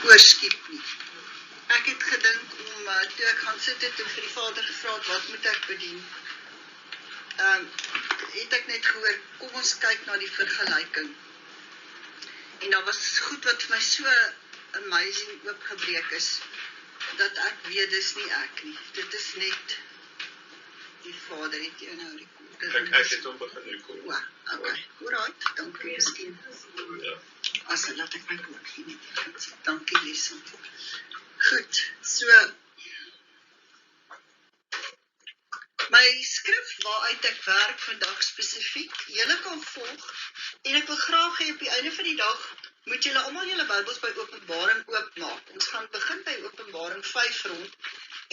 oorskiep nie. Ek het gedink om, toe ek gaan sit het en vir die Vader gevra het, wat moet ek bedien? Het ek net gehoor, kom ons kyk na die vergelyking. En daar was goed wat vir my so amazing oopgebreek is, dat ek weet, dis nie ek nie. Dit is net die Vader, het jy nou record. Ek het hom begin record. Wow, okay, alright, dankie, miskien. Ja. As laat ek my woord gee net. Dankie, Liesel. Goed, so my skrif waaruit ek werk vandag spesifiek, julle kan volg, en ek wil graag hê op die einde van die dag, moet julle almal julle Bybels by Openbaring oopmaak. Ons gaan begin by Openbaring 5 rond,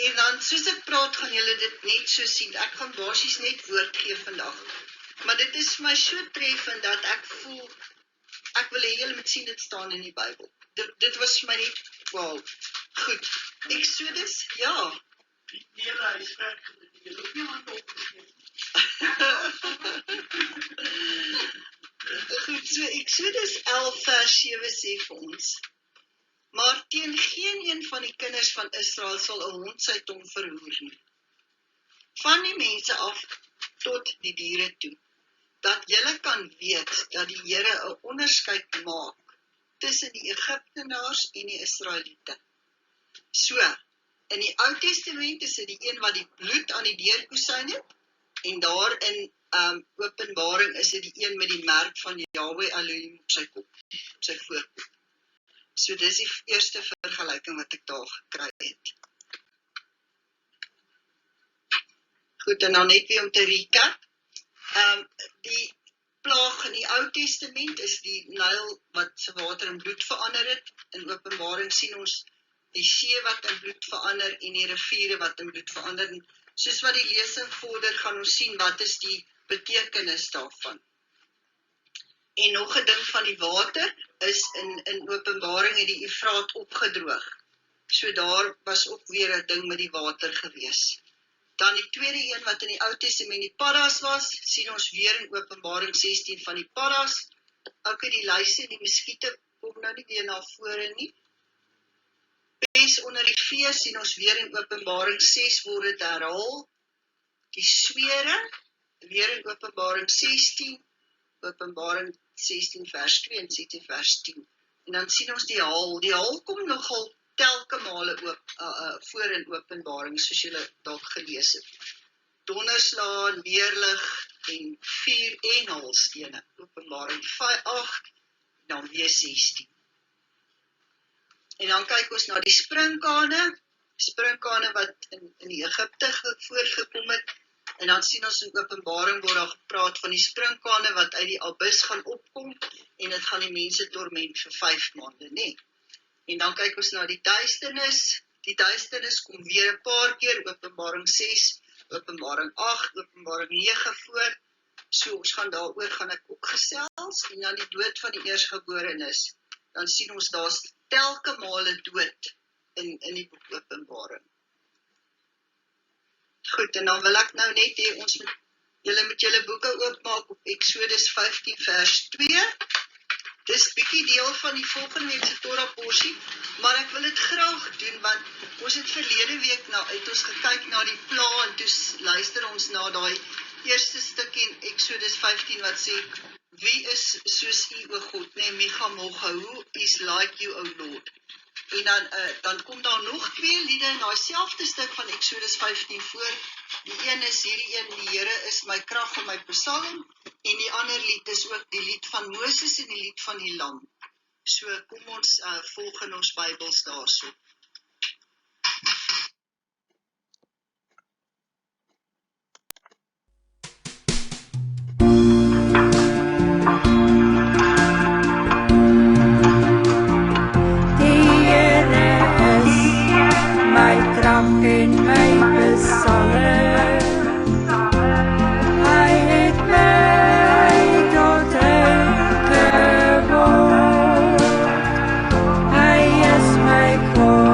en dan soos ek praat, gaan julle dit net so sien. Ek gaan basies net woord gee vandag. Maar dit is vir my so treffend dat ek voel, ek wil hê julle moet sien dit staan in die Bybel. Dit was vir my net, wow, goed. Exodus, ja. Hy is werk, jy loop nie hand op. Goed, so Exodus 11 vers 7 sê vir ons, maar teen geen een van die kinders van Israel sal 'n hond sy tong verroer nie, van die mense af tot die diere toe, dat julle kan weet dat die Here 'n onderskeid maak tussen die Egiptenaars en die Israeliete. So, in die Ou Testament is dit die een wat die bloed aan die deurkusyn het, en daar in Openbaring is dit die een met die merk van Yahweh Elohim op sy kop, op sy voorkop. So dis die eerste vergelyking wat ek daar gekry het. Goed, en dan net weer om te recap. Die plaag in die Ou Testament is die Nyl wat sy water in bloed verander het. In Openbaring sien ons die see wat in bloed verander en die riviere wat in bloed verander. Soos wat die lesing vorder, gaan ons sien wat is die betekenis daarvan. En nog 'n ding van die water is in Openbaring het die Efraat opgedroog. So daar was ook weer 'n ding met die water gewees. Dan die tweede een wat in die Ou Testament die paddas was, sien ons weer in Openbaring 16 van die paddas. Ook die luise, die muskiete kom nou nie weer na vore nie. Pes onder die vee sien ons weer in Openbaring 6 word dit herhaal. Die swere, weer in Openbaring 16, Openbaring 16 vers 2 en 16 vers 10. En dan sien ons die haal. Die haal kom nogal telke male voor in Openbaring, soos julle dalk gelees het. Donderslae, neerlig en 4 en haalstene. Openbaring 8, dan weer 16. En dan kyk ons na die springkane wat in die Egipte voorgekom het. En dan sien ons in Openbaring word daar gepraat van die springkane wat uit die abyss gaan opkom en dit gaan die mense torment vir 5 maande, nee. En dan kyk ons na die duisternis. Die duisternis kom weer 'n paar keer, Openbaring 6, Openbaring 8, Openbaring 9 voor. So ons gaan daaroor gaan ek ook gesels. En dan die dood van die eersgeborenes. Dan sien ons daar's telke male dood in die boek Openbaring. Goed, en dan wil ek nou net hê ons moet julle boeke oopmaak op Exodus 15 vers 2. Dis bietjie deel van die volgende week se Torah porsie, maar ek wil dit graag doen want ons het verlede week uit ons gekyk na die pla en toe luister ons na daai eerste stukkie in Exodus 15 wat sê, wie is soos U, o God, nee, Micha Mocha, who is like you, o Lord. En dan kom daar nog 2 liede in daai selfde stuk van Exodus 15 voor. Die een is hierdie een, die Here is my krag en my psalm, en die ander lied is ook die lied van Moses en die lied van die lam. So kom ons volg in ons Bybels daarso. Hij is my God.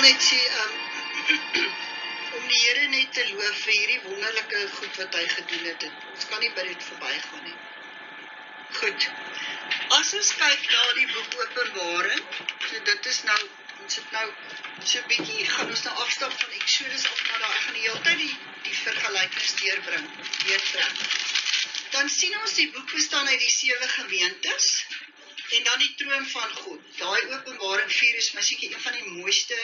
net sê, om die Here net te loof vir hierdie wonderlike goed wat hy gedoen het. Ons kan nie by dit verbygaan nie. Goed. As ons kyk na die boek Openbaring, so dit is nou, ons het nou so 'n bietjie, gaan ons nou afstap van Exodus af na daar, ek gaan die hele tyd die vergelykings deurtrek. Dan sien ons die boek bestaan uit die 7 gemeentes, en dan die troon van God. Daai Openbaring 4 is maar seker een van die mooiste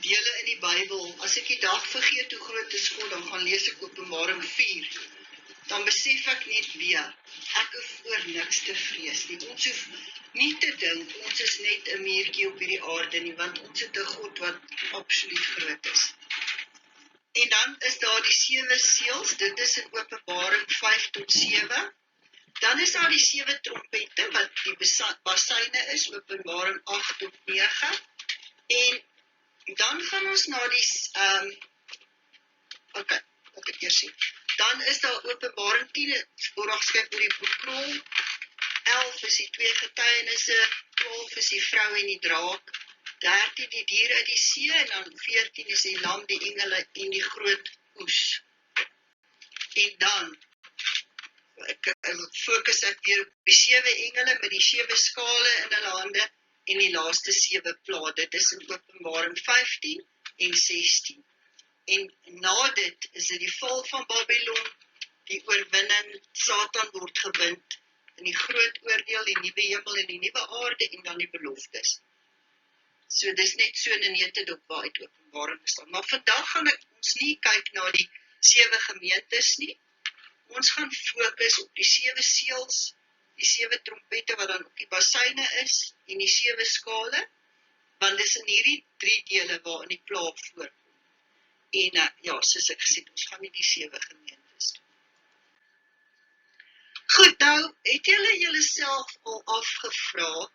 dele in die Bybel. As ek die dag vergeet hoe groot is God, dan gaan lees ek Openbaring 4. Dan besef ek net weer, ek hoef oor niks te vrees nie. Ons hoef nie te dink, ons is net 'n muurtjie op hierdie aarde nie, want ons het 'n God wat absoluut groot is. En dan is daar die 7 seels, dit is in Openbaring 5 tot 7. Dan is daar die 7 trompette, wat die basyne is, Openbaring 8 tot 9. En dan gaan ons na die, wat ek eers sê. Dan is daar Openbaring 10, voorafskryf oor die boekrol. 11 is die 2 getuienisse, 12 is die vrou en die draak, 13 die dier uit die see, en dan 14 is die lam, die engele en die groot oes. En dan fokus ek weer op die 7 engele met die 7 skale in hulle hande en die laaste 7 plaat. Dit is in Openbaring 15 en 16. En na dit is dit die val van Babylon, die oorwinning, Satan word gewind, in die groot oordeel, die nuwe hemel en die nuwe aarde, en dan die beloftes. So dis net so 'n netedop waar uit Openbaring staan. Maar vandag gaan ek ons nie kyk na die 7 gemeentes nie. Ons gaan fokus op die 7 seels, die 7 trompette wat dan op die basyne is, en die 7 skale, want dis in hierdie 3 dele waarin die plaag voorkom. En ja, soos ek gesê, ons gaan nie die 7 gemeentes doen. Goed, nou, het julle julleself al afgevra,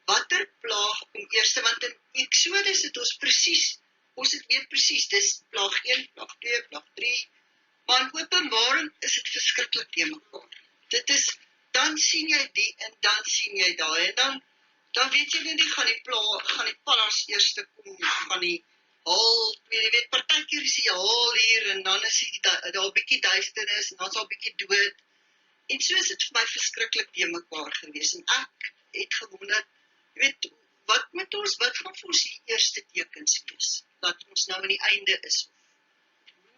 watter plaag kom eerste, want in Exodus het ons weet presies, dis plaag 1, plaag 2, plaag 3, maar in Openbaring is dit verskriklik te mekaar. Dit is, dan sien jy die, en dan sien jy daai, en dan weet jy nie, gaan die paras eerste kom, gaan die haal, jy weet, partykeer is die haal hier, en dan is daar 'n bietjie duisternis, en dan is daar 'n bietjie dood, en so is dit vir my verskriklik te mekaar gewees, en ek het gewonder, jy weet, wat gaan vir ons die eerste tekens wees, dat ons nou aan die einde is,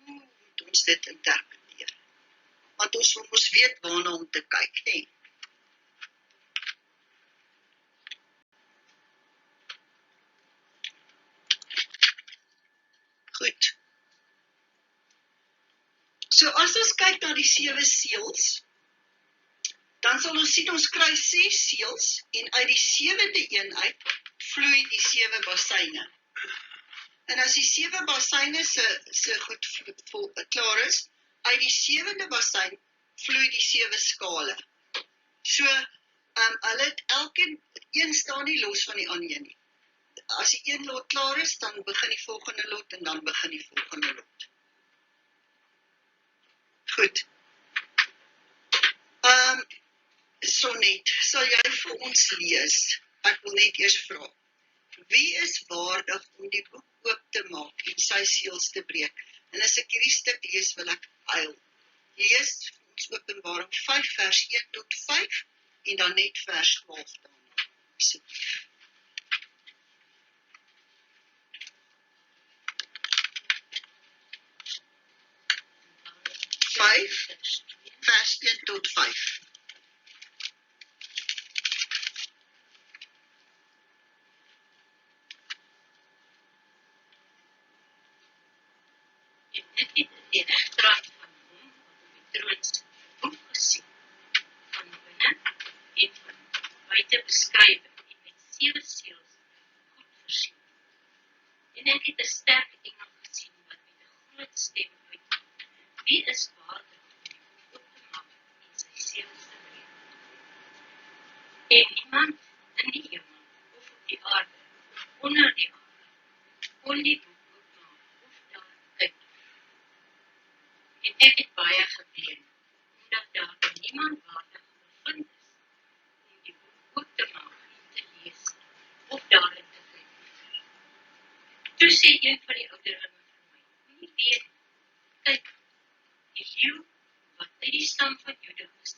hoe moet ons dit interpreteer, want ons moet weet waarna om te kyk, nee. Goed. So as ons kyk na die 7 seels, dan sal ons sien, ons kry 6 seels, en uit die 7de een uit, vloei die 7 basyne. En as die 7 basyne se goed klaar is, uit die 7de basyn, vloei die 7 skale. So, hulle het elkeen, een staan nie los van die ander nie. As die een lot klaar is, dan begin die volgende lot, en dan begin die volgende lot. Goed. Sonnet, sal jy vir ons lees? Ek wil net eers vra. Wie is waardig om die boek oop te maak en sy seels te breek? En as ek hierdie stuk lees, wil ek huil. Lees ons Openbaring 5 vers 1 tot 5 en dan net vers 12 daarna. Asseblief. 5 vers 1 tot 5. Dit het die regterhand van hom op die troon se boek gesien, van binne en van buite beskrywe, en met 7 seels goed versien. En ek het 'n sterk engel gesien wat met 'n groot stem uitroep: Wie is waardig om die boek oop te maak en sy seels te breek? En iemand in die hemel of op die aarde of onder die aarde kon die boek oopmaak of daar kyk. En ek het baie geween, omdat daar niemand waardig bevind is om die boek oop te maak en te lees of daarin te kyk. Toe sê sê een van die ouderlinge vir my, moet jy weet, kyk, die leeu wat uit die stam van Juda is,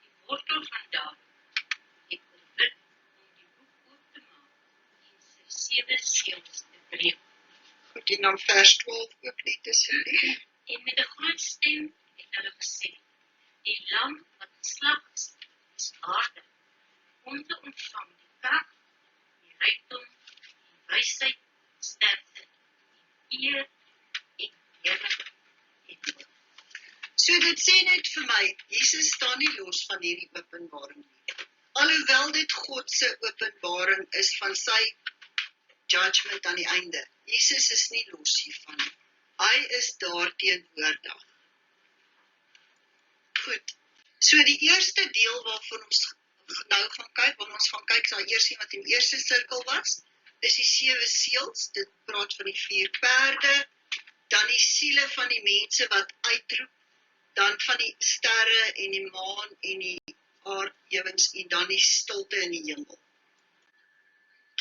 die wortel van Dawid, het oorwin om die boek oop te maak en sy 7 seels te breek. Goed, en dan vers 12 ook net asseblief. En met 'n groot stem het hulle gesê, die lam wat geslag is waardig om te ontvang die krag, die rykdom, die wysheid, sterkte, en eer en heerlikheid. So dit sê net vir my, Jesus staan nie los van hierdie openbaring nie. Alhoewel dit God se openbaring is van sy judgment aan die einde. Jesus is nie los hiervan nie. Hy is daar teenwoordig. Goed, so die eerste deel waarvan ons nou gaan kyk, is daar eers een wat in die eerste sirkel was, is die 7 seels, dit praat van die 4 perde, dan die siele van die mense wat uitroep, dan van die sterre en die maan en die aardbewings en dan die stilte in die hemel.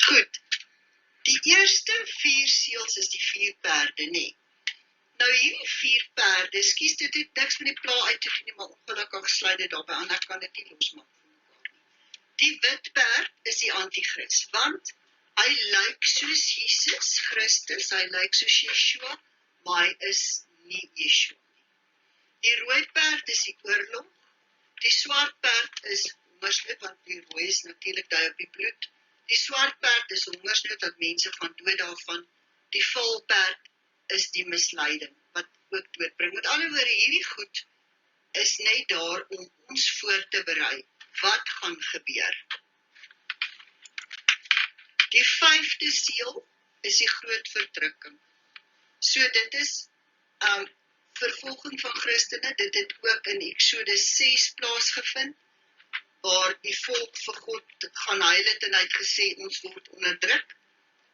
Goed, die eerste 4 seels is die 4 perde, nee. Nou hierdie 4 perde, skies dit het niks met die pla uit te doen, maar ongelukkig sluit dit daarby aan, ek kan dit nie losmaak van mekaar nie. Die wit perd is die antichrist, want hy lyk soos Jesus Christus, hy lyk soos Yeshua, maar hy is nie Yeshua nie. Die rooi perd is die oorlog, die swart perd is hongersnood, want die rooi is natuurlik dui op die bloed. Die swart perd is hongersnood, dat mense gaan dood daarvan. Die vol perd is die misleiding, wat ook doodbring. Met ander woorde, hierdie goed is net daar om ons voor te berei. Wat gaan gebeur? Die 5de seel is die groot verdrukking. So dit is vervolging van Christene, dit het ook in Exodus 6 plaasgevind, waar die volk vir God gaan huil het en hy het gesê, ons word onderdruk,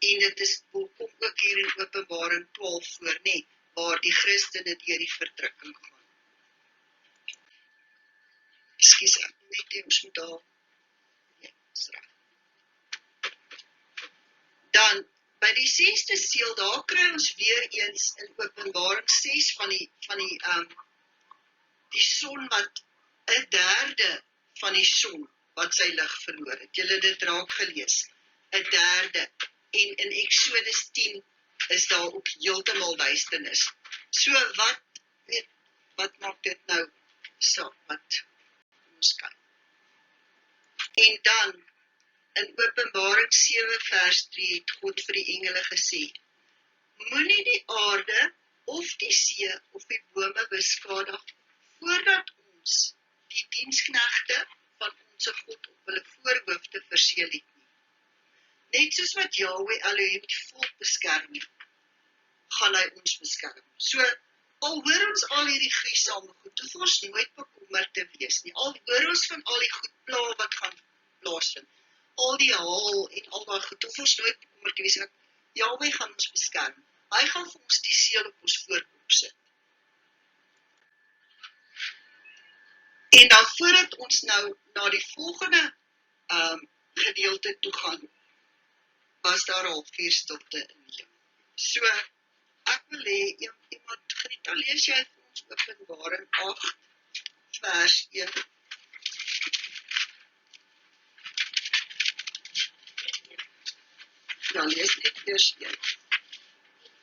en dit kom ook hier in Openbaring 12 voor, nee, waar die Christene deur die verdrukking gaan. Ekskuus, ek net ons moet daar, ja, is reg. Dan, by die 6de seel, daar kry ons weer eens in Openbaring 6 van die son wat 1/3 van die son wat sy lig verloor het. Julle het dit raak gelees. 1/3. En in Exodus 10 is daar ook heeltemal duisternis. So wat maak dit nou saak? Ons kyk. En dan in Openbaring 7 vers 3 het God vir die engele gesê, moenie die aarde of die see of die bome beskadig voordat ons die diensknegte van onze God op hulle voorhoofde verseel het nie. Net soos wat Yahweh Elohim die volk beskerm het, gaan hy ons beskerm. So, al hoor ons al hierdie gruisame goed, hoef ons nooit bekommerd te wees nie. Al hoor ons van al die goed pla wat gaan plaasvind, al die haal en al die goed, hoef ons nooit bekommerd te wees nie. Yahweh gaan ons beskerm. Hy gaan vir ons die seël op ons voorkop sit. En dan voordat ons nou na die volgende gedeelte toe gaan, was daar al 4 stilte in die hemel. So, ek wil hê, iemand Grieta, lees jy vir ons Openbaring 8, vers 1. Ja, lees net vers 1.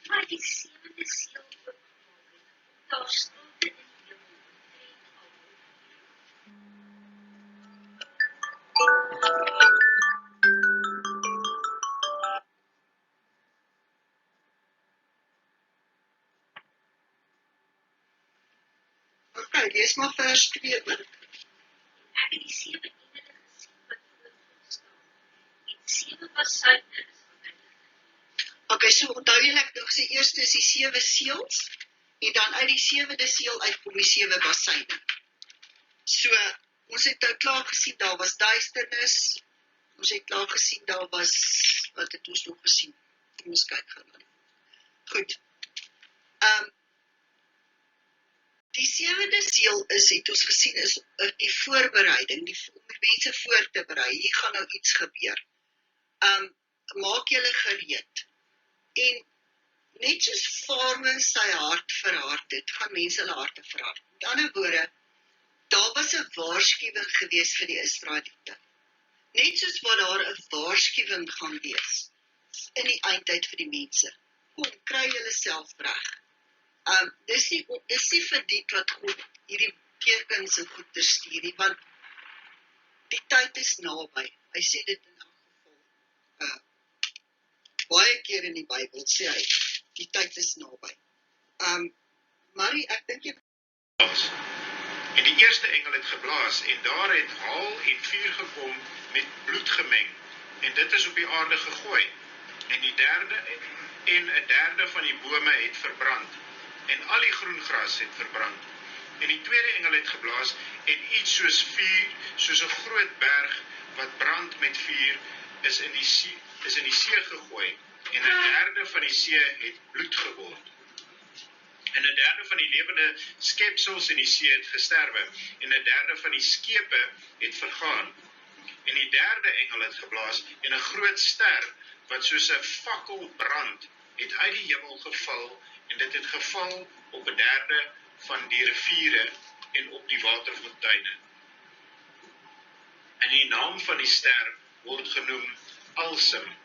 Maar die 7de seel oopgemaak het, daar stilte in die hemel omtrent al. Okay, lees maar vers 2 ook. Ek het die 7 engele gesien wat voor God staan, en 7 basyne is verwindig. Okay, so onthou julle ek nog sê, eerste is die 7 seels, en dan uit die 7de seel uitkom die 7 basyne. So, ons het nou klaar gesien, daar was duisternis, ons het klaar gesien, daar was, wat het ons nog gesien? Ons kyk gaan na die. Goed. Die 7de seel is, het ons gesien, is die voorbereiding, om die mense voor te berei. Hier gaan nou iets gebeur. Maak julle gereed. En Net soos Farmer sy hart verhard het, gaan mense hulle harte verhard. Met ander woorde, daar was 'n waarskuwing gewees vir die Israeliete. Net soos wat daar 'n waarskuwing gaan wees in die eindtyd vir die mense. Kom, kry julle self reg. Dis nie vir dit wat God hierdie tekens en goed stuur nie, want die tyd is naby. Hy sê dit in elk geval. Baie keer in die Bybel sê hy, die tyd is naby. Marie, ek dink jy En die eerste engel het geblaas, en daar het haal en vuur gekom met bloed gemeng, en dit is op die aarde gegooi. En 'n derde van die bome het verbrand, en al die groen gras het verbrand. En die tweede engel het geblaas, en iets soos vuur, soos 'n groot berg wat brand met vuur, is in die see gegooi, en 'n derde van die see het bloed geword. En 'n derde van die lewende skepsels in die see het gesterwe, en 'n derde van die skepe het vergaan. En die derde engel het geblaas, en 'n groot ster, wat soos 'n fakkel brand, het uit die hemel geval, en dit het geval op 'n derde van die riviere en op die waterfonteine. En die naam van die ster word genoem Alsem,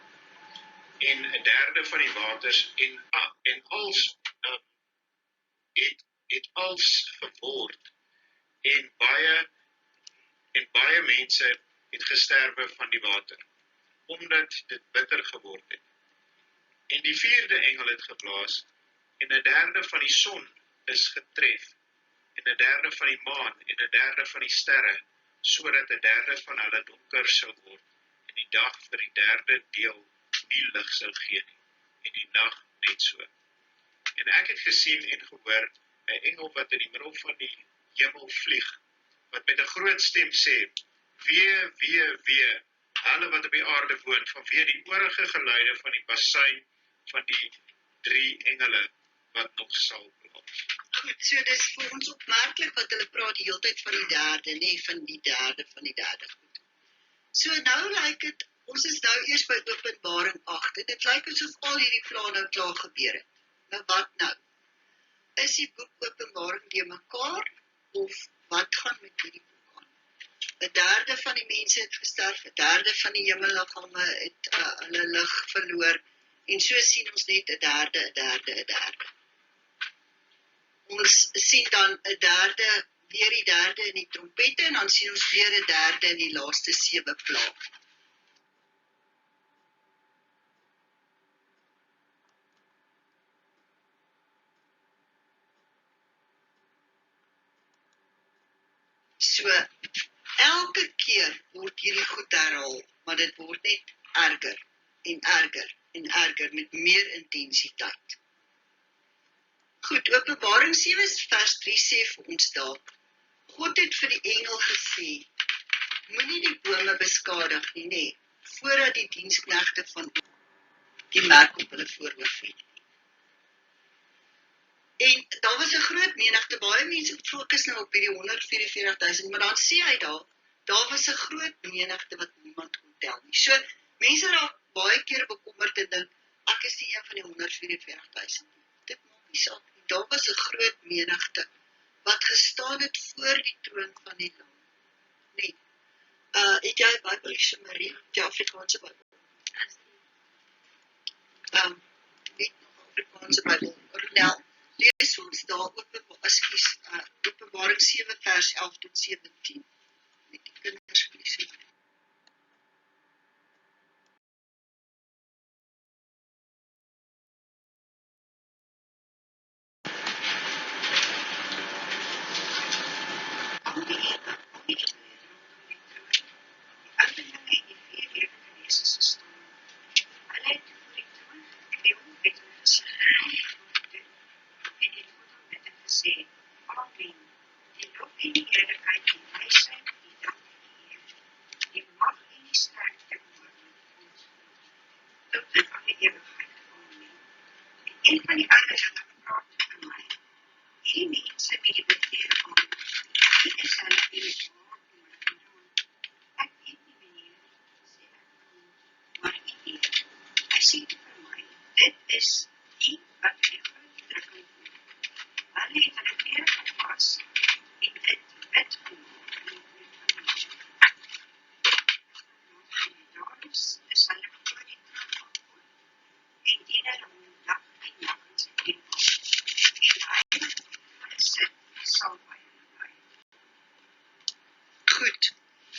en 'n derde van die waters en als het als geword, en baie mense het gesterwe van die water, omdat dit bitter geword het. En die vierde engel het geblaas, en 'n derde van die son is getref, en 'n derde van die maan, en 'n derde van die sterre, sodat 'n derde van hulle donker sou word, en die dag vir die derde deel nie lig sou gee nie, en die nag net so. En ek het gesien en gehoor 'n engel wat in die middel van die hemel vlieg, wat met 'n groot stem sê, wee, hulle wat op die aarde woon, vanweë die oorige geluide van die basuin van die 3 engele wat nog sal blaas. goed, so dis vir ons opmerklik wat hulle praat die hele tyd van die derde, nie van die derde. Goed. So nou lyk dit, ons is nou eers by Openbaring 8, en dit lyk asof al hierdie planne nou klaar gebeur het. Nou wat nou? Is die boek Openbaring die mekaar, of wat gaan met hierdie boek aan? 'n derde van die mense het gesterf, 'n derde van die hemelliggame het hulle lig verloor, en so sien ons net 'n derde. Ons sien dan 'n derde, weer die derde in die trompette, en dan sien ons weer 'n derde in die laaste 7 plaag. So, elke keer word hierdie goed herhaal, maar dit word net erger met meer intensiteit. Goed, Openbaring 7 vers 3 sê vir ons daar, God het vir die engel gesê, moenie die bome beskadig nie, nee, voordat die diensknegte van die merk op hulle voorhoof het. En daar was 'n groot menigte, baie mense fokus nou op hierdie 144.000, maar dan sê hy daar was 'n groot menigte wat niemand kon tel nie. So, mense raak baie keer bekommerd en dink, ek is nie een van die 144.000 nie. Dit maak nie saak nie. Daar was 'n groot menigte wat gestaan het voor die troon van die Lam. Nee. Het jy 'n Bybel, Marie? Die Afrikaanse Bybel? Weet nog Afrikaanse Bybel. Ronel, lees ons daar Openbaring 7 vers 11 tot 17. Met die kinders lees. Sê, Amen, die lof en die eerlikheid en wysheid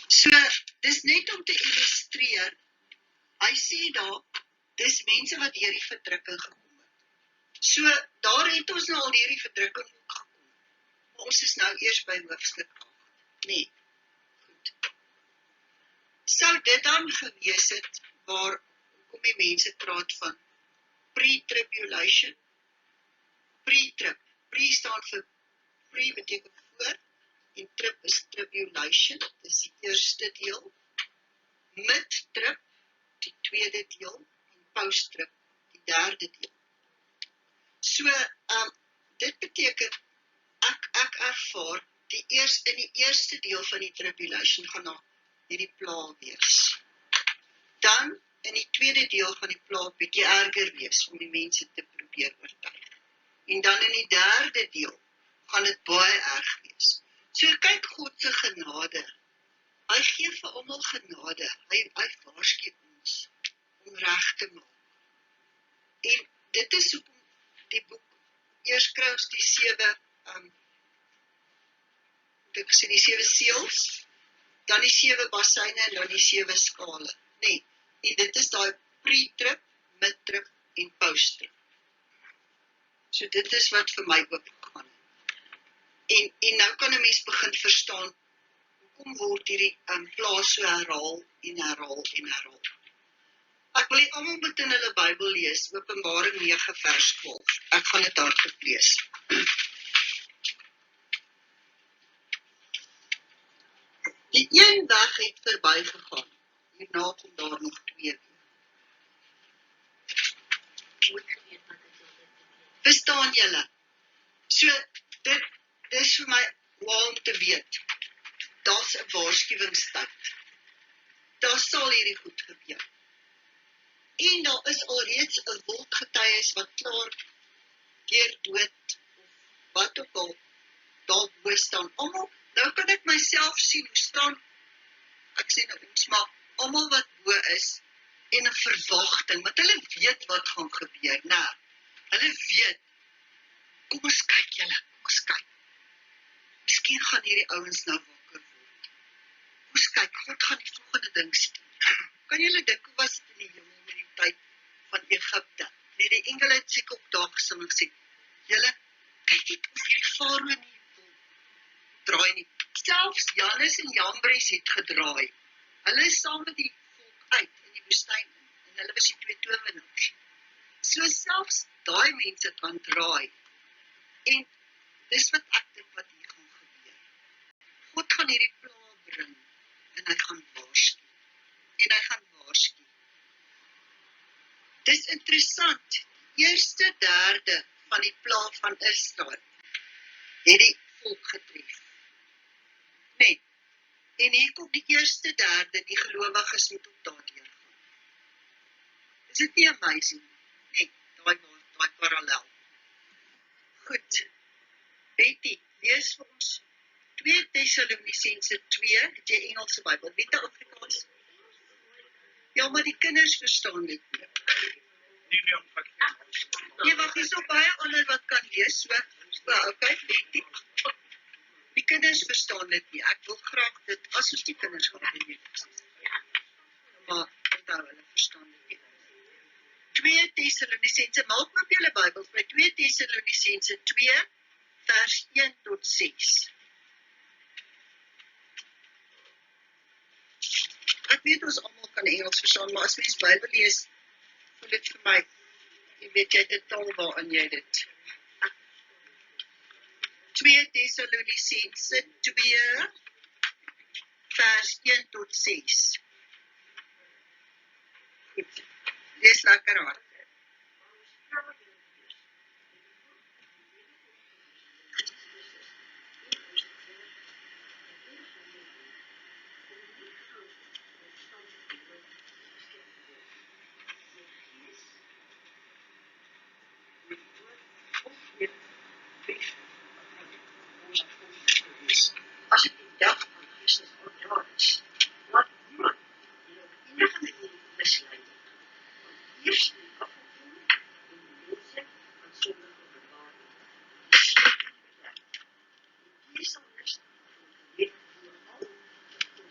So, dis net om te illustreer, hy sê daar, dis mense wat deur die verdrukking gekom het. So, daar het ons nou al deur die verdrukking ook gekom. Maar ons is nou eers by hoofstuk 8. Nee, goed. Sou dit dan gewees het, waar, hoekom die mense praat van pre-tribulation, pre-trib, pre staan vir, pre beteken voor, en trib is tribulation, dis die eerste deel, mid-trib, die tweede deel, en post-trib, die derde deel. So, dit beteken, ek ervaar, in die eerste deel van die tribulation gaan daar hierdie pla wees. Dan, in die tweede deel van die pla bietjie erger wees, om die mense te probeer oortuig. En dan in die derde deel, gaan dit baie erg wees. So kyk God se genade. Hy gee vir almal genade. Hy waarsku ons om reg te maak. En dit is hoekom die boek eers kry ons die 7 die 7 seels, dan die 7 bassyne en dan die 7 skale. Nee, dit is daai pre-trib, mid-trib en post-trib. So dit is wat vir my oopgegaan het. En nou kan 'n mens begin verstaan hoekom word hierdie plaas so herhaal en herhaal en herhaal. Ek wil almal moet in hulle Bybel lees, Openbaring 9 vers 12. Ek gaan dit hardop lees. Die een weg het verbygegaan. Hierna kom daar nog 2 weer. Verstaan julle? So, dit is vir my om te weet. Daar's 'n waarskuwingstyd. Daar sal hierdie goed gebeur. En daar is alreeds 'n wolk getuies wat klaar deur dood of wat ook al daar bo staan. Almal, nou kan ek myself sien hoe staan, ek sê nou ons, maar almal wat bo is en 'n verwagting, want hulle weet wat gaan gebeur, né? Hulle weet. Kom ons kyk julle, kom ons kyk. Miskien gaan hierdie ouens nou wakker word. Kom ons kyk, God gaan die volgende ding stuur. Kan julle dink hoe was dit in die hemel in die tyd van Egipte? Nee, die engele het seker op daar gesing en gesê, julle, kyk net of hierdie farao nie wil draai nie. Selfs Jannes en Jambres het gedraai. Hulle is saam met die volk uit in die woestyn en hulle was die 2 towenaars. So selfs daai mense kan draai. En dis wat ek dink wat hier gaan gebeur. God gaan hierdie pla bring en hy gaan waarsku. En hy gaan waarsku. Dis interessant. Die eerste derde van die pla van Israel het die volk getref. Nee. En hier kom die eerste derde, die gelowiges moet ook daardeur gaan. Is dit nie amazing? Nee, daai parallel. Goed. Betty, lees vir ons 2 Tessalonisense 2, het jy Engelse Bybel, weet jy Afrikaans? Ja, maar die kinders verstaan dit nie. Nee, wacht, hier is ook baie ander wat kan lees, so, okay, Betty. Die kinders verstaan dit nie, ek wil graag dit, as ons die kinders gaan lees. Maar, onthou, hulle verstaan dit nie. 2 Tessalonisense, maak op julle Bybels, by 2 Tessalonisense 2, vers 1 tot 6. Ek weet ons almal kan Engels verstaan, maar as mens Bybel lees, voel dit vir my, jy weet jy dit taal waarin jy dit. 2 Tessalonisense 2, vers 1 tot 6. Goed, lees lekker hard. As ek die dag van Christus ontraad is, laat niemand die op enige manier misleiding kan. Eers die afgevoer en die mense van sondige bewaring. Die slechte plek. Die sal is van gewet voor al tot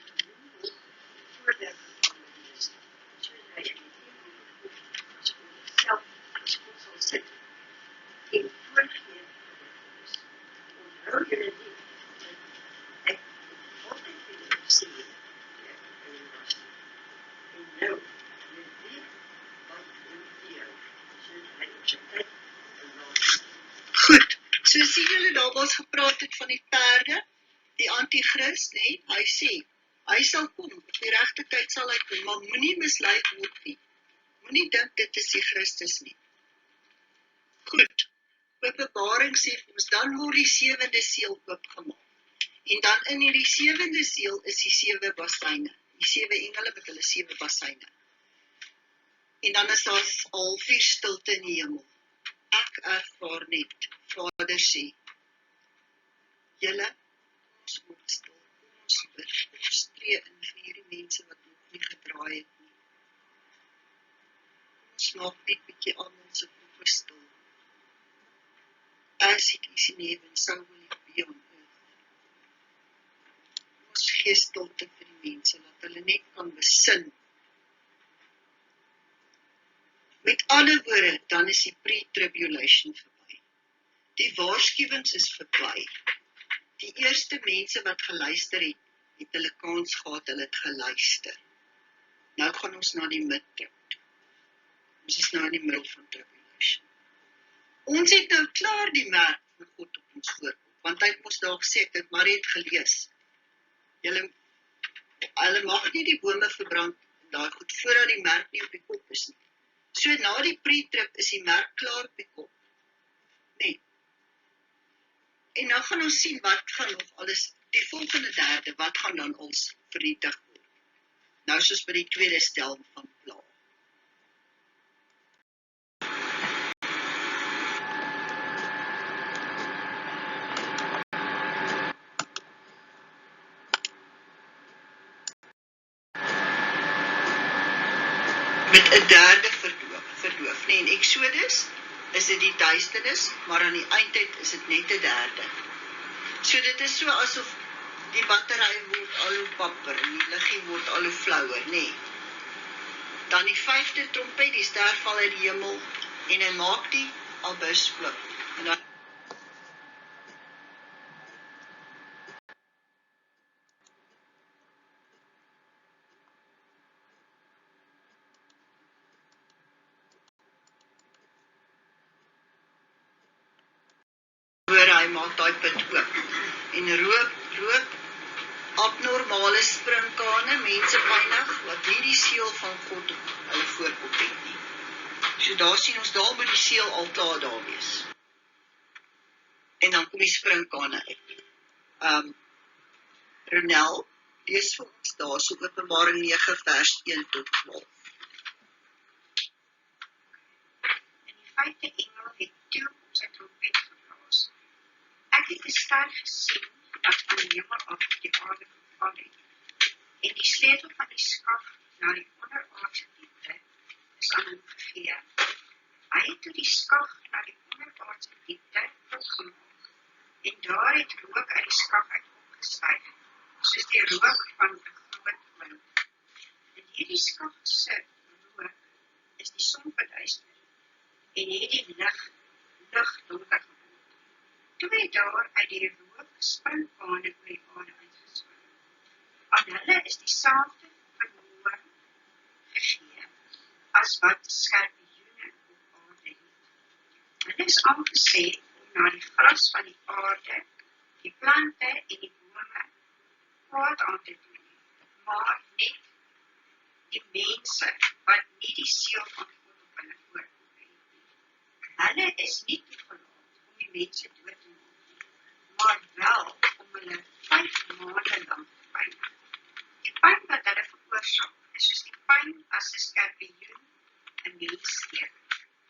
Abels gepraat het van die perde, die antichrist, nee, hy sê, hy sal kom, op die regte tyd sal hy kom, maar moenie misleid word nie. Moenie dink dit is die Christus nie. Goed, Openbaring sê vir ons, dan word die 7de seël oopgemaak. En dan in die 7de seël is die 7 bassyne. Die 7 engele met hulle 7 bassyne. En dan is daar al 4 stilte in die hemel. Ek ervaar net, Vader sê, julle, ons word stil, ons bid, ons tree in vir hierdie mense wat nog nie gedraai het nie. Ons maak net bietjie almal se koppe stil. As it is in heaven, so will it be on earth. Ons gee stilte vir die mense, dat hulle net kan besin. Met ander woorde, dan is die pre-tribulation verby. Die waarskuwings is verby. Die eerste mense wat geluister het, het hulle kans gehad, hulle het geluister. Nou gaan ons na die midterm toe. Ons is nou in die middel van tribulation. Ons het nou klaar die merk van God op ons voorkop, want hy het ons daar gesê, ek het Marie het gelees. Hulle mag nie die bome verbrand, daai goed, voordat die merk nie op die kop is nie. So na die pre-trip is die merk klaar op die kop. Nee. En nou gaan ons sien wat gaan nog alles, die volgende derde, wat gaan dan ons vernietig word. Nou soos by die tweede stel van plaag. Met 'n derde verdoof. Nee, in Exodus is dit die duisternis, maar aan die eindtyd is dit net 'n derde. So dit is so asof die battery word al hoe papper en die liggie word al hoe flouer, nee. Dan die 5de trompet, die ster val uit die hemel en hy maak die albus oop. En dan hy maak daai put oop. En rook abnormale sprinkane, mense pynig, wat nie die seël van God op hulle voorkop het nie. So daar sien ons, daar moet die seël al klaar daar wees. En dan kom die sprinkane uit. Ronel, lees vir ons daar, so Openbaring 9 vers 1 tot 12. En die 5de engel het toe op sy trompet geblaas. Ek het 'n ster gesien wat van die hemel af op die aarde geval het. En die sleutel van die skaf na die onderaardse diepte is aan hom gegee. Hy het toe die skaf na die onderaardse diepte opgemaak. En daar het rook uit die skaf uit opgestyg, soos die rook van 'n groot oond. En hierdie skaf se rook is die son verduister en het die lig donker geword. Toe het daar uit die rook sprinkane oor die aarde uitgeswem. Aan hulle is dieselfde vermoë gegee as wat skorpioene op aarde het. Hulle is aangesê om na die gras van die aarde, die plante en die bome kwaad aan te doen, maar net die mense wat nie die seël van God op hulle voorkop het nie. Hulle is nie toegelaat om die mense dood te maak, maar wel om hulle 5 maande lang te pynig. Die pyn wat hulle veroorsaak is soos die pyn as 'n skorpioen 'n mens steek.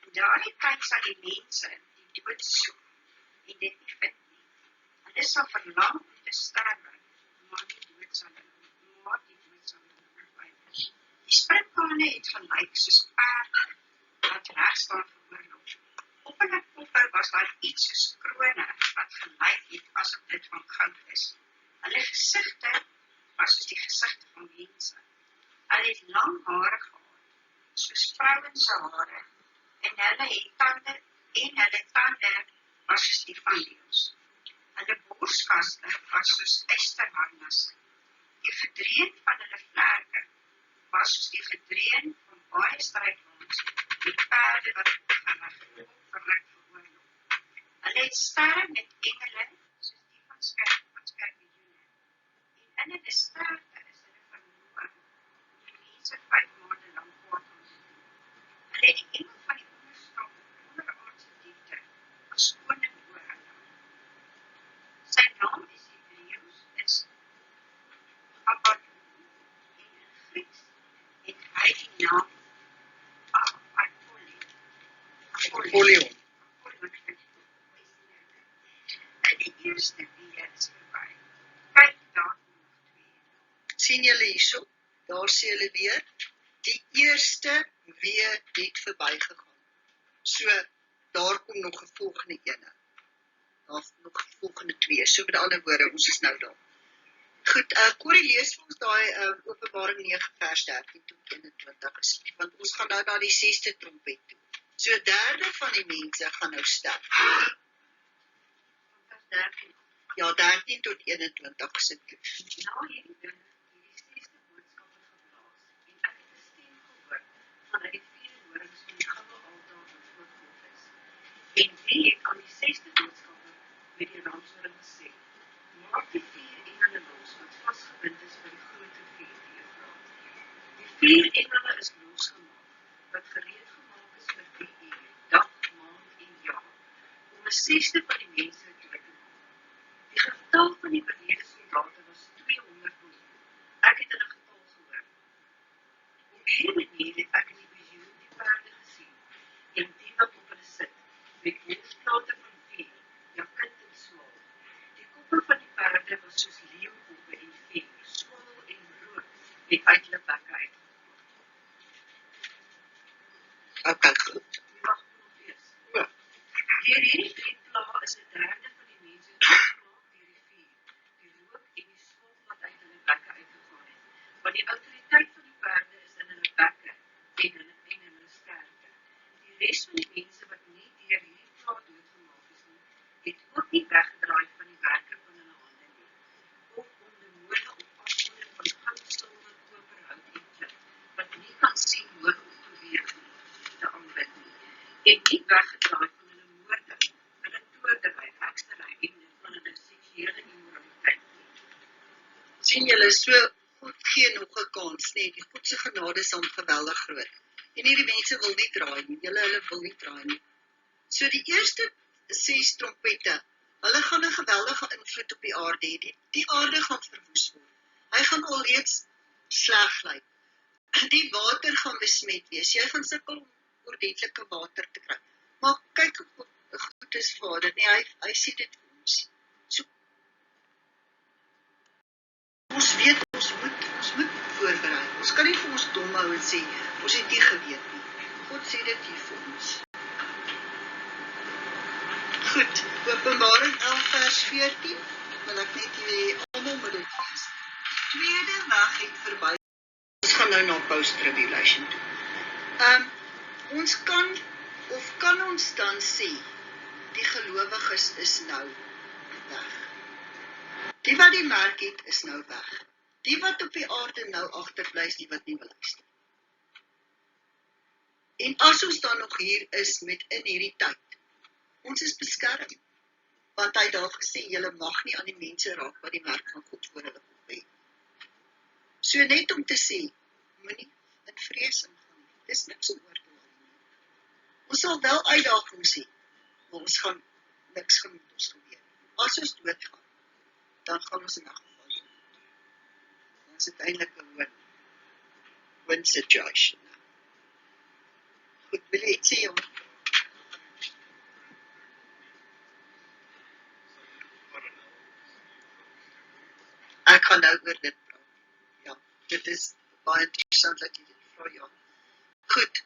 En daardie tyd sal die mense die dood soek en dit nie vind nie. Hulle sal verlang om te sterwe, maar die dood sal hulle verby. Die sprinkane het gelyk soos perde wat reg staan vir oorlog. Op hulle koppe was daar iets soos krone wat gelyk het asof dit van goud is. Hulle gesigte was soos die gesigte van mense. Hulle het lang hare gehad, soos vrouens se hare, en hulle tande was soos die van leeu's. Hulle borskaste was soos ysterharnasse. Die gedreun van hulle vlerke was soos die gedreun van baie strijdwaans, die perde wat opgeruk vir oorlog. Hulle het sterre met engele, soos die van skerpioene. En in hulle sterte is hulle vermoor, die mense 5 maande lang kwaad aan te doen. Hulle het die engel van die onderaardse diepte as koning oor hulle. Sy naam is Hebreeus, is Abaddon, en in Grieks het hy die naam Apollyon. En die eerste weer is verby. Kyk daar nog 2. Sien julle hierso? Daar sê hulle weer, die eerste weer het verbygegaan. So, daar kom nog 'n volgende ene. Daar nog 'n volgende 2. So met ander woorde, ons is nou daar. Goed, Corrie lees vir ons daai Openbaring 9 vers 13 tot 21 asseblief, want ons gaan nou na die 6de trompet toe. So 1/3 van die mense gaan nou sterf. Vers 13. Ja, 13 tot 21 asseblief. Na hierdie ding het die 6de boodskapper geblaas, en ek het 'n stem gehoor vanuit die 4 horings van die goue altaar wat voor God is. En die het aan die 6de boodskapper met die ramshoring gesê, maak die 4 engele los wat vasgebind is by die grote vuur die Eufraat. Die 4 engele is losgemaak, wat gereed gemaak is vir 3 uur, dag, maand en jaar, om 'n 6de van die mense dood te maak. Die getal van die oorlede soldate was 200 miljoen. Ek het hulle getal gehoor. Op hierdie manier het ek in die visioen die perde gesien, en die wat op hulle sit, met hoofdplate van vuur, jakint en swaal. Die koppe van die perde was soos leeukoppe en vuur, swaal en rook, het uit hulle bekke uitgekom. Okay, goed. Die mag nog wees. Ja. Deur hierdie 3 plae is 1/3 van die mense doodgemaak deur die vuur, die rook en die swaal wat uit hulle bekke uitgegaan het. Want die autoriteit van die perde is in hulle bekke en in hulle sterte. Die res van die mense wat nie deur hierdie plae doodgemaak is nie, het ook nie weggedraai van die werke van hulle hande nie, of om die mode op afgode van goud, silwer, koper, hout en klip, wat nie kan sien, hoor of beweeg nie, te aanbid nie, en nie weggedraai van hulle moorde, hulle toordery, heksery en van hulle seksuele immoraliteit nie. Sien julle, so God gee nog 'n kans, nee, die God se genade is hom geweldig groot. En hierdie mense wil nie draai nie, hulle wil nie draai nie. So die eerste 6 trompette, hulle gaan 'n geweldige invloed op die aarde hê. Die aarde gaan verwoes word. Hy gaan alreeds sleg lyk. Die water gaan besmet wees. Jy gaan sukkel om ordentlike water te kry. Maar kyk hoe goed is Vader, nee, hy sê dit vir ons. So, ons weet, ons moet voorberei. Ons kan nie vir ons dom hou en sê, ons het nie geweet nie. God sê dit hier vir ons. Goed, Openbaring 11 vers 14, wil ek net hê, almal moet dit lees. Tweede weg het verby. Ons gaan nou na post-tribulation toe. Ons kan ons dan sê, die gelowiges is nou weg. Die wat die merk het, is nou weg. Die wat op die aarde nou agterbly is, die wat nie wil luister. En as ons dan nog hier is met in hierdie tyd, ons is beskerm, want hy het daar gesê, julle mag nie aan die mense raak wat die merk van God voor hulle kop het. So net om te sê, moenie in vrees ingaan. Dis niks om oor te laat nie. Ons sal wel uitdagings hê, maar ons gaan niks gaan met ons gebeur. As ons doodgaan, dan gaan ons in 'n geval dood. Dan is dit eintlik 'n win situation. Goed, wil jy iets sê, jongen? Ek gaan nou oor dit praat. Ja, dit is baie interessant dat jy dit vra, ja. Goed,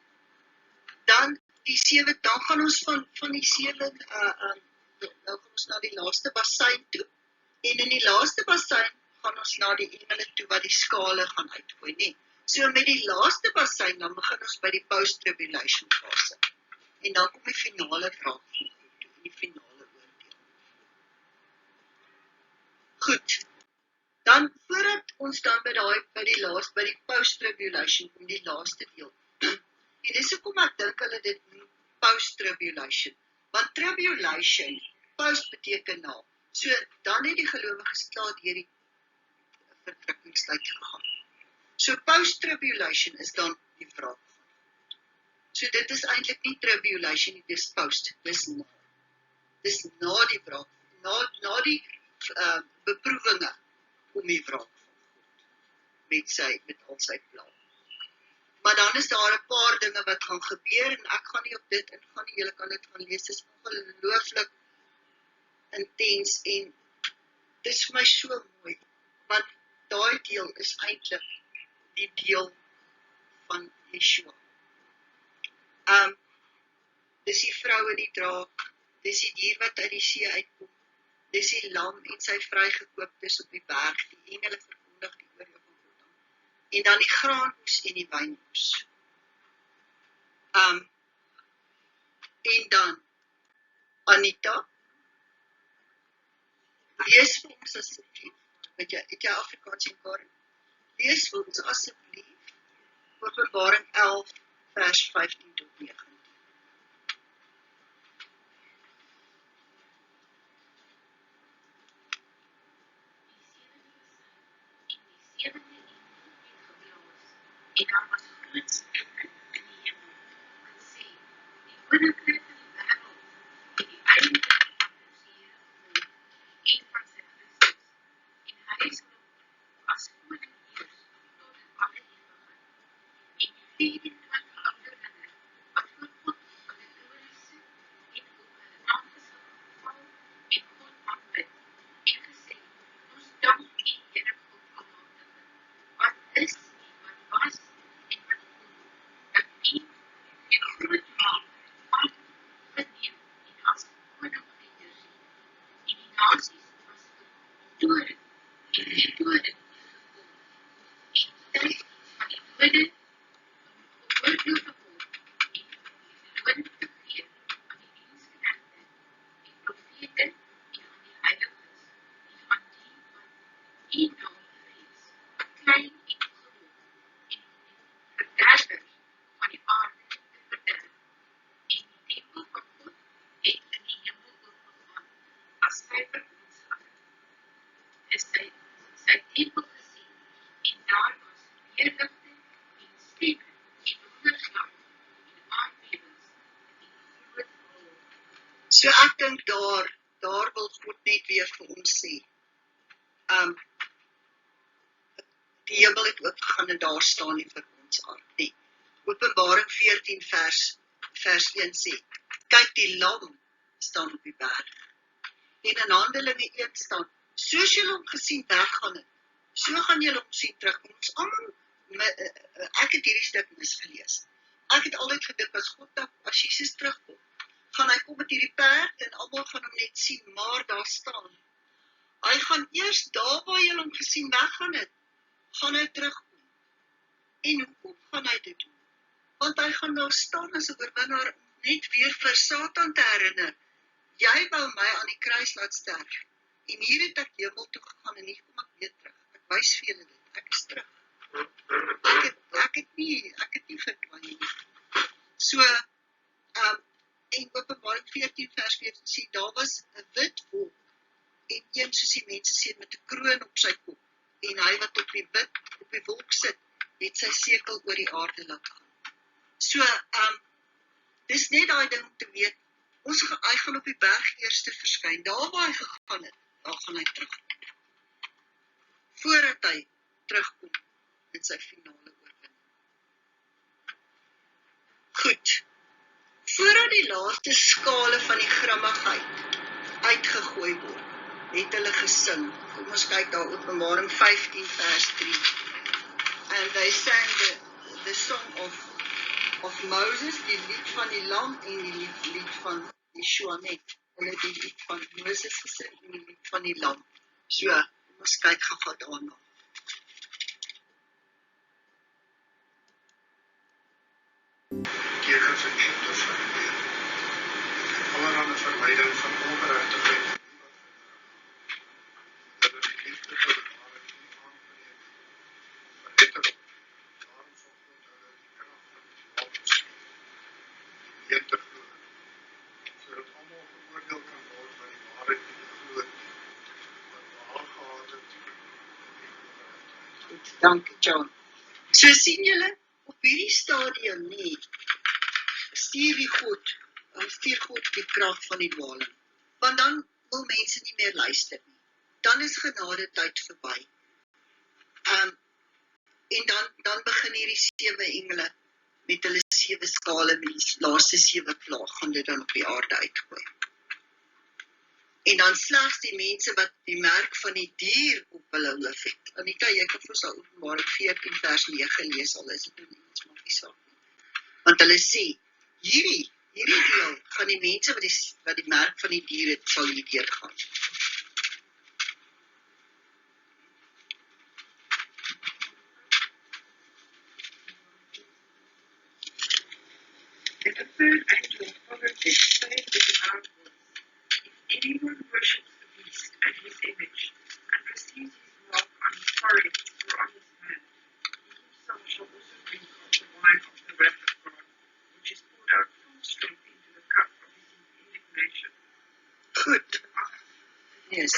dan die 7, dan gaan ons van die 7, nou gaan ons na die laaste bassein toe, en in die laaste bassein gaan ons na die engele toe wat die skale gaan uitgooi, nee. So met die laaste bassein, dan begin ons by die post-tribulation fase, en dan kom die finale vraag toe, die finale oordeel. Goed, dan voordat ons dan by die post-tribulation kom, die laaste deel. En dis hoekom ek dink hulle dit noem post-tribulation. Want tribulation Post beteken na. So, dan het die gelowiges klaar deur die verdrukkingstyd gegaan. So, post-tribulation is dan die vraag. So, dit is eintlik nie tribulation nie, dis post, dis na. Dis na die vraag, na die beproevinge om die vraag met al sy plan. Maar dan is daar 'n paar dinge wat gaan gebeur, en ek gaan nie op dit ingaan nie, julle kan dit gaan lees, dit is ongelooflik intens, en dit is vir my so mooi, want daai deel is eintlik die deel van Yeshua. Dis die vrou in die draak, dis die dier wat uit die see uitkom, dis die lam en sy vrygekooptes op die berg, die engele verkondig die oorlog van God aan. En dan die graanhoes en die wynhoes. En dan, Anita, lees vir ons asseblief, het jy Afrikaans en Karen? Lees vir ons asseblief Openbaring 11 vers 15 tot 19. En daar was 'n groot stilte in die hemel, wat sê, die koninkryk van die wêreld het die eiendom van ons Here geword, en van sy Christus, en hy sal as koning heers tot in alle ewigheid. En die 24 ouderlinge wat voor God op die troon sit, en op hulle aangesig geval, en God aanbid, en gesê, ons dank U, Here God Almagtige, wat is was en wat kom, dat U die groot maak, afgeneem en as koning geheers het, en die nasies was vertoren en vertoren gekom, en tyd van die dode om geoordeel te word, en die loon te gee aan die diensknegte, en profete, en aan die heiliges, en aan die wat U naam vrees, klein en groot, verderbers van die aarde te verderf, en die tempel van God het in die hemel oopgegaan, as hy vir ons is sy tempel gesien, en daar was weerligte en stemme, en donderslag, en aardbewings, en groot gehoor. So ek dink daar wil God net weer vir ons sê, die hemel het oopgegaan en daar staan nie vir ons aard nie. Openbaring 14 vers 1 sê, kyk die lam staan op die berg, en in Handelinge 1 staan, soos julle hom gesien weggaan het, so gaan julle hom sien terug. Ons almal, ek het hierdie stuk misgelees. Ek het altyd gedink, as Jesus terugkom, gaan hy kom met hierdie perd, en almal gaan hom net sien, maar daar staan, hy gaan eers daar waar julle hom gesien weggaan het, gaan hy terugkom. En hoekom gaan hy dit doen? Want hy gaan daar staan as 'n oorwinnaar om net weer vir Satan te herinner. Jy wou my aan die kruis laat sterf. En hier het ek hemel toe gegaan en hier kom ek weer terug. Ek wys vir julle dit. Ek is terug. Ek het nie verdwyn nie. So, en Openbaring 14 vers 14 sê, daar was 'n wit wolk en een soos die mense sê met 'n kroon op sy kop. En hy wat op die wolk sit, het sy sekel oor die aarde laat gaan. So, dis net daai ding om te weet, hy gaan op die berg eerste verskyn, daar waar hy gegaan het, daar gaan hy terugkom. Voordat hy terugkom met sy finale oorwinning. Goed, voordat die laaste skale van die grimmigheid uitgegooi word, het hulle gesing. Kom ons kyk daar, Openbaring 15 vers 3. And they sang the song of Moses, die lied van die lam, en die lied van Yeshua net. Hulle het die lied van Moses gesing en die lied van die lam. So, kom ons kyk gou daarna. Tekens en symbols van die lewe. Allerhande vermyding van ongeregtigheid. Dat die liefde vir mekaar nie aangeneem verbitter op. Daarom sal God hulle die krag van die wapens een te glo, sodat almal geoordeel kan word by die Dankie, John. So sien julle, op hierdie stadium nie, stuur God die krag van die dwaling. Want dan wil mense nie meer luister nie. Dan is genade tyd verby. En dan begin hierdie 7 engele met hulle 7 skale, met die laaste 7 plaag, gaan dit dan op die aarde uitgooi. En dan slegs die mense wat die merk van die dier op hulle hoof het. Anita, jy kan vir ons al Openbaring 14 vers 9 lees, al is dit in Engels, maar nie saak nie. Want hulle sê, hierdie deel van die mense wat die merk van die dier het, sal hier deurgaan. And the third angel followed them, saying with a loud voice, If anyone worships the beast and his image, and receives his mark on his forehead or on his hand, he himself shall also drink of the wine of the wrath of God, which is poured out full strength into the cup of his indignation. Goed. Yes,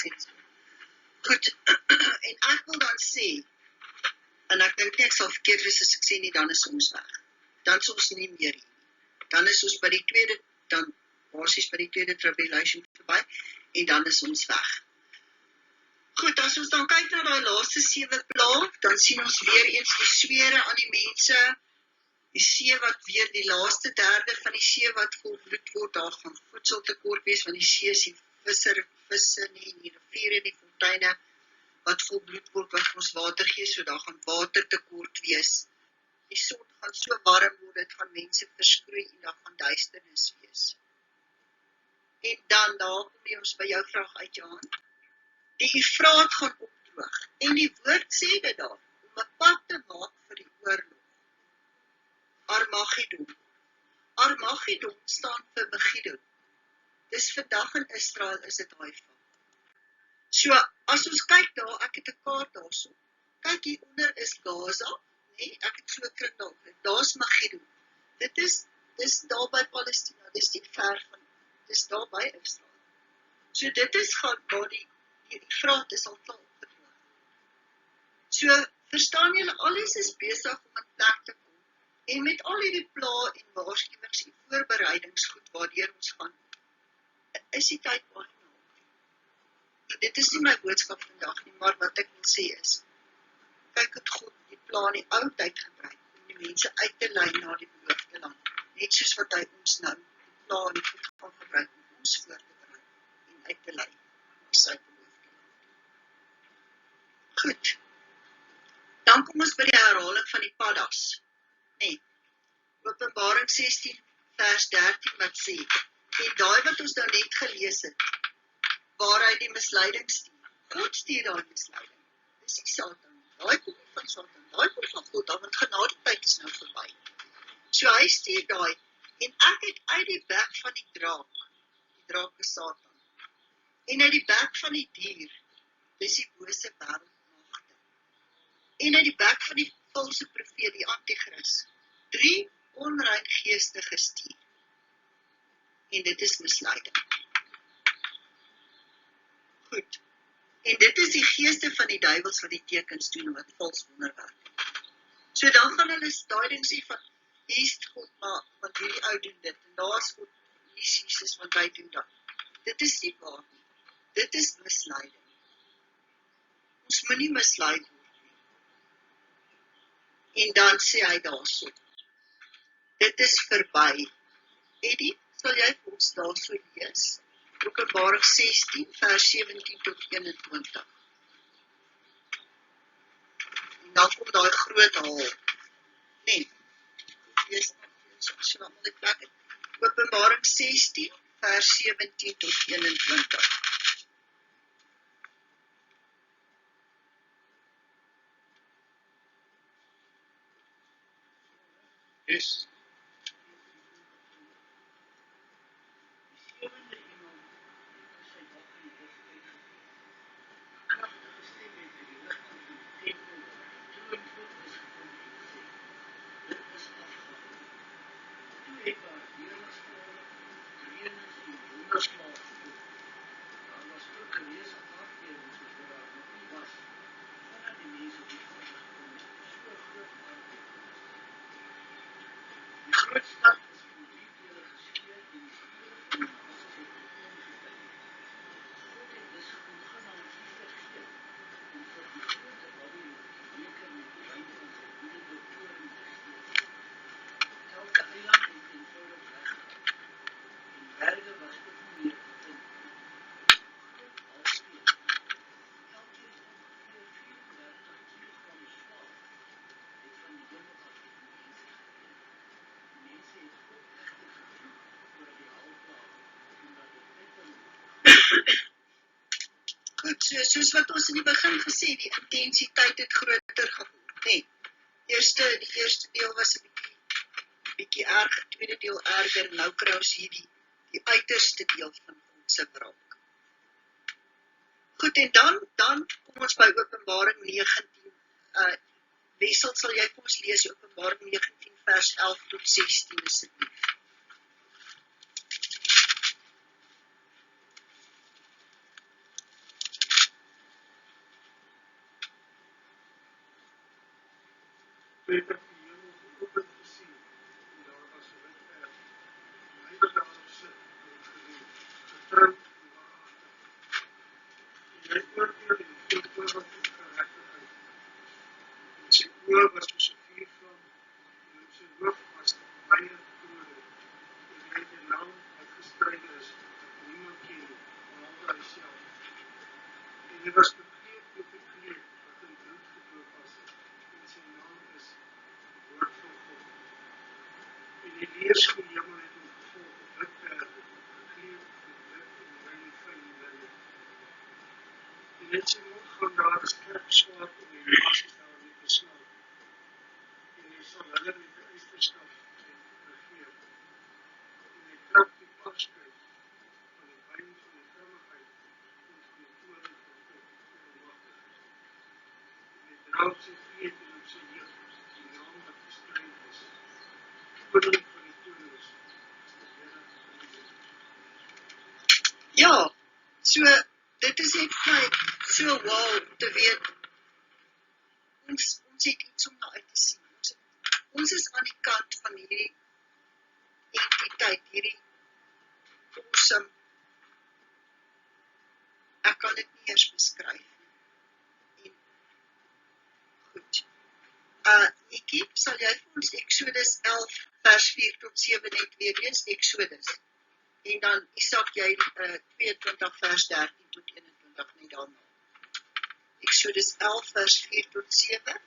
goed. En ek wil dan sê, en ek dink nie ek sal verkeerd wees as ek sê nie, dan is ons weg. Dan is ons nie meer hier. Dan is ons by die tweede, dan basies by die tweede tribulation verby, en dan is ons weg. Goed, as ons dan kyk na die laaste 7 plaag, dan sien ons weer eens die swere aan die mense, die see wat weer, die laaste derde van die see wat vol bloed word, daar gaan voedseltekort wees, want die see is die visse nie, die riviere, die fonteine, wat vol bloed word, wat ons water gee, so daar gaan watertekort wees. Die son gaan so warm word, dit gaan mense verskroei, en daar gaan duisternis wees. En dan, daar kom ons by jou vraag uit, Johan. Die Efraat gaan opdroog, en die woord sê dit daar, om 'n pad te maak vir die oorlog. Armageddon. Armageddon staan vir Megiddo. Dis vandag in Israel is dit Haifa. So, as ons kyk daar, ek het 'n kaart daarso. Kyk, hieronder is Gaza, nee, ek het so 'n kring daar, daar's Megiddo. Dis daar by Palestina, dis nie ver van, dis daar by Israel. So, dit is gaan waar die Efraat is al klaar opgedroog. So, verstaan julle, alles is besig om in plek te kom, en met al hierdie pla en waarskuwings en voorbereidingsgoed waardeur ons gaan, is die tyd baie naby. Dit is nie my boodskap vandag nie, maar wat ek wil sê is, kyk het God die pla in die ou tyd gebruik, om die mense uit te lei na die beloofde land, net soos wat hy ons nou, die pla in die goed gaan gebruik, om ons voor te berei, en uit te lei, na sy beloofde land. Goed, dan kom ons by die herhaling van die paddas, nee, Openbaring 16 vers 13 wat sê, en daai wat ons nou net gelees het, waar hy die misleiding stuur, God stuur daai misleiding, dis die Satan, daai kom nie van Satan, daai kom van God, want genadetyd is nou verby. So hy stuur daai, en ek het uit die bek van die draak is Satan, en uit die bek van die dier, dis die bose wêreldmagte, en uit die bek van die valse profeet, die antichrist, 3 onrein geeste gestuur, en dit is misleiding. Goed, en dit is die geeste van die duivels wat die tekens doen, wat vals wonderwerk. So dan gaan hulle daai ding sê van, hier is God, maar want hierdie ou doen dit, en daar is God, hier is Jesus, want hy doen dat. Dit is nie waar nie, dit is misleiding. Ons moet nie misleid word nie. En dan sê hy daarso, dit is verby. Eddie, sal jy vir ons daarso lees? Openbaring 16 vers 17 tot 21. En dan kom daai groot haal. Nee, lees so wat ek plek het. Openbaring 16 vers 17 tot 21. Yes. stad is verdiep deur 'n geskeer in die skure van die basis het oorgedryf. God het dus ongenaamd nie vergeet om vir die grote Babylon die beker met die wyn van sy woedende toorn te gee. Elke eiland het eenvoudig weggeraak, en berge was ook nie meer te vind nie. Groot halfsteen, elkeen ongeveer 34 kilogram swaar, het van die hemel af op die mense gereën. Die mense het God egter gevloek oor die halfdaag, omdat dit uiteindelik Goed, soos wat ons in die begin gesê, die intensiteit het groter geword, nee. Die eerste deel was 'n bietjie erger, die tweede deel erger, nou kry ons hier die uiterste deel van God se wraak. Goed, en dan kom ons by Openbaring 19. Wessel, sal jy vir ons lees Openbaring 19 vers 11 tot 16 asseblief. Toe het ek die hemel geopen gesien, en daar was 'n wit perd, en hy wat daarop sit, het gereed, getroud en waaragtig. En hy oordeel en veel oorwinning geregtigheid. En sy oë was soos 'n vuurvlam, en op sy hoof was baie krone, en hy het 'n naam wat gestryde is, wat niemand ken, behalwe hy self. En hy was bekleed met 'n kleed wat in bloed gedoop was, en sy naam is Woord van God. En die leers van die hemel het hom gevolg op wit perde, gekleed met wit en rein fyn linne. En uit sy mond gaan daar 'n skerp swaard om die nasies daarmee te slaan. En hy sal hulle met 'n ysterstaf regeer. En hy trap die parskuip van die wyn van die grimmigheid en van die toorn van God, Almagtige. En hy dra op sy kleed en op sy heup die naam wat geskryf is, Koning van die konings, is die Here van die Here. Ja, so, dit is net vir my so wow te weet, ons het iets om na uit te sien. Ons is aan die kant van hierdie entiteit, hierdie awesome, ek kan dit nie eers beskryf nie. En goed. Ekie, sal jy vir ons Exodus 11 vers 4 tot 7 net weer lees, Exodus. En dan Isak jy 22 vers 13 tot 21 net daarna. Exodus 11 vers 4 tot 7.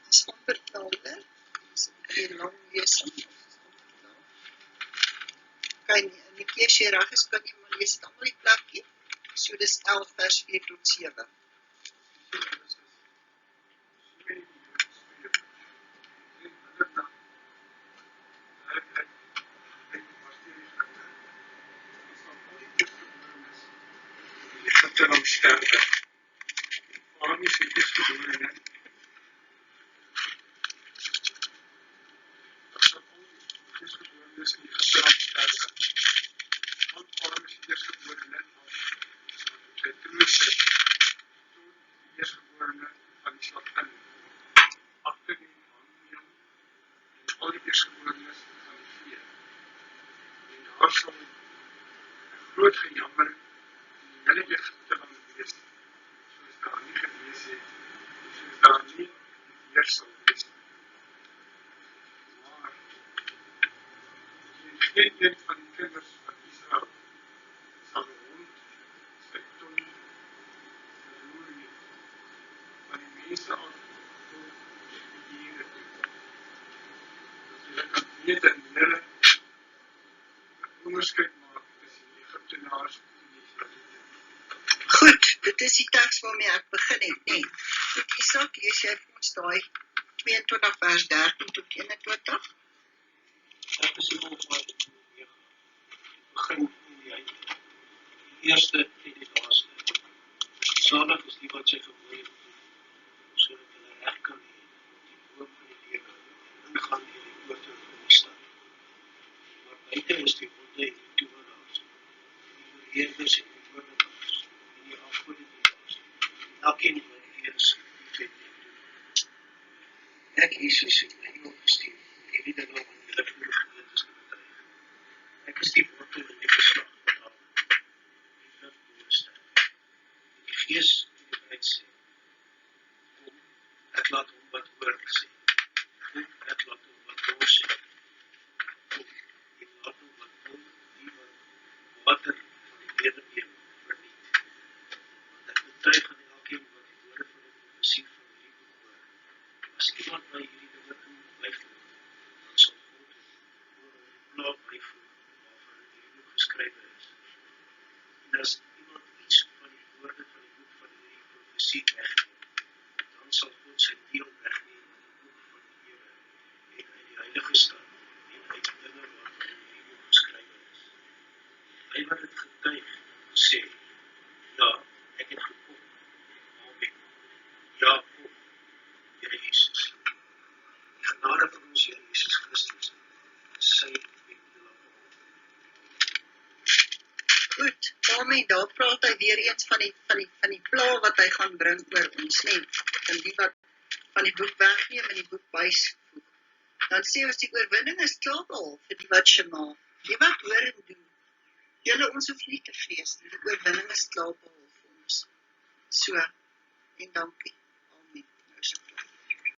Dit is onvertaalbaar. Dit is 'n bietjie lang lesing. Kan nie keer jy reg is, kan jy maar lees het allemaal die plekkie. Exodus 11 vers 4 tot 7. Egypte om sterwe. Waarom is die eerstgebore net? Dat sal al die eerstgebore is in Egypte om sterwe. Want waarom is die eerstgebore net af? Sy troon sit, toe die eerstgebore van die slagin, agterneem, handneem, en al die eerstgebore van die vee. En daar sal 'n groot gejammer hele Egypte van wees, soos daar nie gewees het, soos daar nie weer sal wees. Maar, geen een van die kinders van Israel sal 'n hond sy tong verroer nie, van die mense af tot die diere toe. Dat hulle kan weet en hulle 'n onderskeid maak tussen die Egyptenaars en die Israeliete. Goed, dit is die teks waarmee ek begin het, nee. Goed, Isak, lees jy vir ons daai 22 vers 13 tot 21? Ek is hier ons wat begin in die einde. Die eerste en die laaste. Salig is die wat sy gebooie doen, sodat hulle reg kan hê op die boom van die lewe ingaan in die poorte van die stad. Maar buite is die honde en die toehoorders, die oorheerders en die oordenaars, en die afgodedienaars, elkeen wat weer is liefhet doen. Ek Jesus het my engel gestuur, hierdie dinge om julle voor gemeentes te betuig. Ek is die wortel in die geslag wat daar liefde voorstel. Die Gees in die wêreld sê, kom, ek laat hom wat hoor sê. Kom, ek laat hom wat hoor sê. Kom, ek laat hom wat kom, die wat water van die lewende verniet. Want ek betuig aan elkeen wat die woorde van die profesie van hierdie boek hoor. As iemand by hierdie dinge in blyf loop, dan sal God oor hom die plaag byvoeg waarvan in hierdie boek geskrywe is. En as iemand iets van die woorde van die boek van hierdie profesie wegneem, dan sal God sy deel wegneem in die boek van die Here en uit die heilige stad en uit die dinge waarvan in hierdie boek geskrywe is. Hy wat het getuig, sê, ja, ek het gekom. Amen. Ja, kom, Here Jesus. Die genade van ons Here Jesus Christus, sy met julle almal. Goed, amen, daar praat hy weer eens van die pla wat hy gaan bring oor ons, net, en die wat van die boek wegneem en die boek byvoeg. Dan sê ons die oorwinning is klaar al vir die wat Shema, die wat hoor en doen. Julle ons hoef nie te vrees, die oorwinning is klaar al vir ons. So, en dankie.